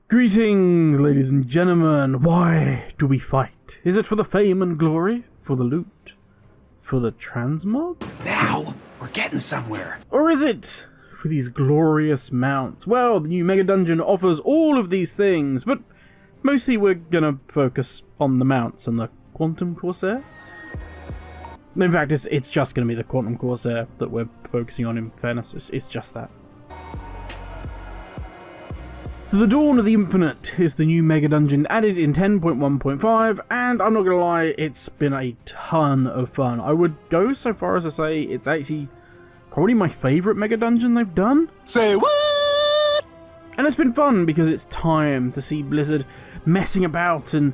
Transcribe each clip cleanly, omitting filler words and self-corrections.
Greetings, ladies and gentlemen. Why do we fight? Is it for the fame and glory? For the loot? For the transmogs? Now, we're getting somewhere. Or is it for these glorious mounts? Well, the new Mega Dungeon offers all of these things, but mostly we're gonna focus on the mounts and the Quantum Corsair. In fact, it's just gonna be the Quantum Corsair that we're focusing on, in fairness. It's just that. So the Dawn of the Infinite is the new Mega Dungeon added in 10.1.5, and I'm not gonna lie, it's been a ton of fun. I would go so far as to say it's actually probably my favourite Mega Dungeon they've done. Say what? And it's been fun because it's time to see Blizzard messing about and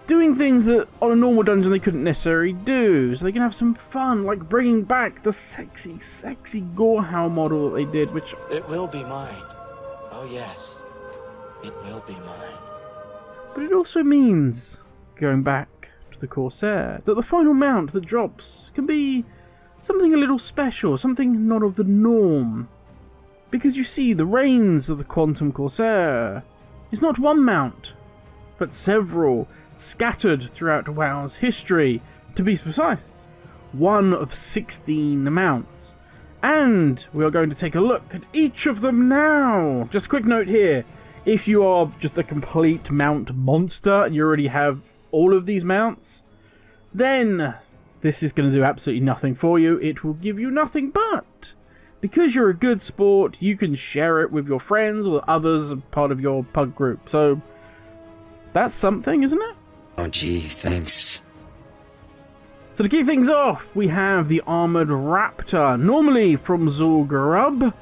doing things that on a normal dungeon they couldn't necessarily do, so they can have some fun, like bringing back the sexy Gorehowl model that they did, which... It will be mine. Oh yes. It will be mine. But it also means, going back to the Corsair, that the final mount that drops can be something a little special, something not of the norm. Because you see, the Reins of the Quantum Corsair is not one mount, but several, scattered throughout WoW's history. To be precise, one of 16 mounts. And we are going to take a look at each of them now. Just a quick note here. If you are just a complete mount monster and you already have all of these mounts, then this is going to do absolutely nothing for you. It will give you nothing, but because you're a good sport, you can share it with your friends or others part of your pug group. So that's something, isn't it? Oh gee, thanks. So to kick things off, we have the Armoured Raptor, normally from Zul'Gurub.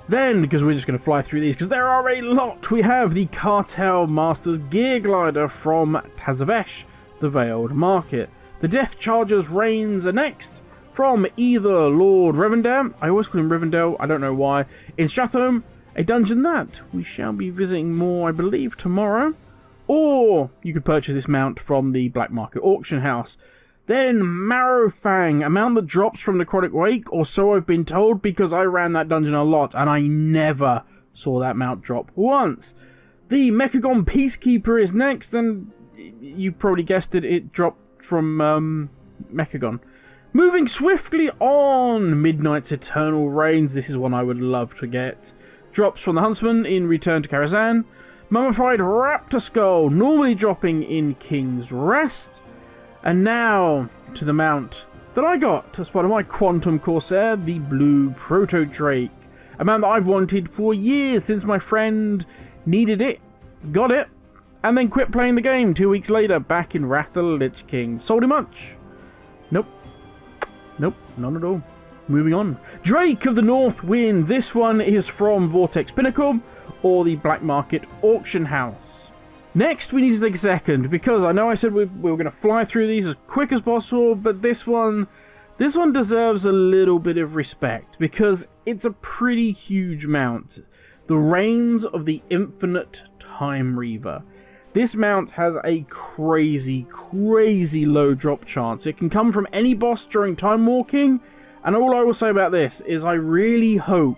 Then, because we're just going to fly through these, because there are a lot, we have the Cartel Masters Gear Glider from Tazavesh, the Veiled Market. The Death Charger's Reins are next, from either Lord Revendale, I always call him Revendale, I don't know why, in Strathholm, a dungeon that we shall be visiting more, I believe, tomorrow. Or you could purchase this mount from the Black Market Auction House. Then Marrowfang, a mount that drops from Necrotic Wake, or so I've been told, because I ran that dungeon a lot and I never saw that mount drop once. The Mechagon Peacekeeper is next, and you probably guessed it, it dropped from Mechagon. Moving swiftly on, Midnight's Eternal Reigns, this is one I would love to get. Drops from the Huntsman in Return to Karazhan. Mummified Raptor Skull, normally dropping in King's Rest. And now, to the mount that I got as part of my Quantum Corsair, the Blue Proto-Drake. A mount that I've wanted for years since my friend needed it, got it, and then quit playing the game 2 weeks later back in Wrath of the Lich King. Sold him much? Nope. Nope, none at all. Moving on. Drake of the North Wind. This one is from Vortex Pinnacle or the Black Market Auction House. Next, we need to take a second, because I know I said we were going to fly through these as quick as possible, but this one deserves a little bit of respect, because it's a pretty huge mount. The Reins of the Infinite Time Reaver. This mount has a crazy low drop chance. It can come from any boss during time walking, and all I will say about this is I really hope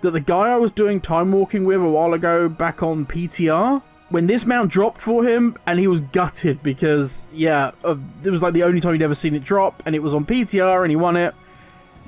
that the guy I was doing time walking with a while ago back on PTR, when this mount dropped for him, and he was gutted because, yeah, it was like the only time he'd ever seen it drop, and it was on PTR, and he won it.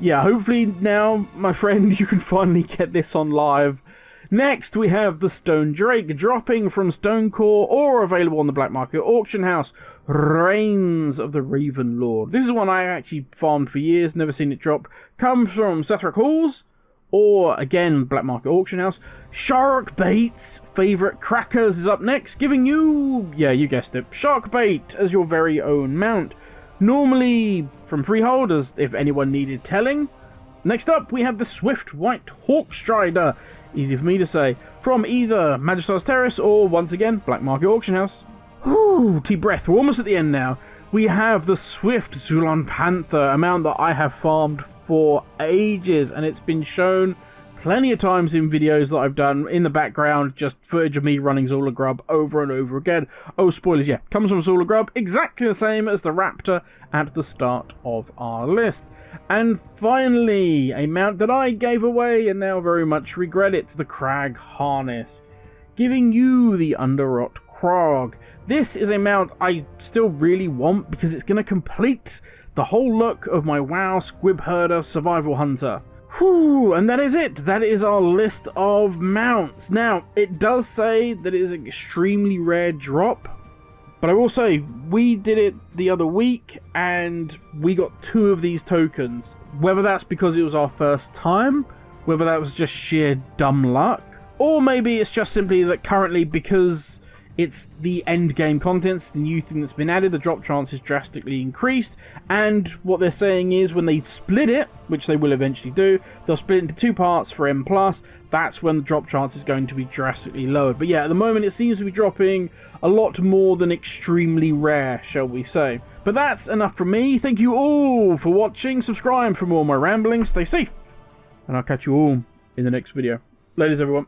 Yeah, hopefully now, my friend, you can finally get this on live. Next, we have the Stone Drake, dropping from Stonecore, or available on the Black Market Auction House. Reins of the Raven Lord. This is one I actually farmed for years, never seen it drop. Comes from Sethrak Halls, or, again, Black Market Auction House. Sharkbait's favourite crackers is up next, giving you, yeah, you guessed it, Sharkbait as your very own mount. Normally from Freehold, as if anyone needed telling. Next up, we have the Swift White Hawkstrider, easy for me to say, from either Magistrar's Terrace or, once again, Black Market Auction House. Whew, deep breath, we're almost at the end now. We have the Swift Zulon Panther, a mount that I have farmed for ages, and it's been shown plenty of times in videos that I've done in the background, just footage of me running Zul'Gurub over and over again. Oh, spoilers, yeah, comes from Zul'Gurub, exactly the same as the Raptor at the start of our list. And finally, a mount that I gave away and now very much regret it, the Crag Harness. giving you the Underrot Krog. This is a mount I still really want because it's going to complete the whole look of my WoW Squib Herder Survival Hunter. Whew, and that is it. That is our list of mounts. Now, it does say that it is an extremely rare drop, but I will say, we did it the other week, and we got 2 of these tokens. Whether that's because it was our first time, whether that was just sheer dumb luck, or maybe it's just simply that currently, because it's the end game contents, the new thing that's been added, the drop chance is drastically increased, and what they're saying is when they split it, which they will eventually do, they'll split it into 2 parts for M+, that's when the drop chance is going to be drastically lowered. But yeah, at the moment it seems to be dropping a lot more than extremely rare, shall we say. But that's enough from me. Thank you all for watching, subscribe for more of my ramblings, stay safe, and I'll catch you all in the next video. Ladies everyone.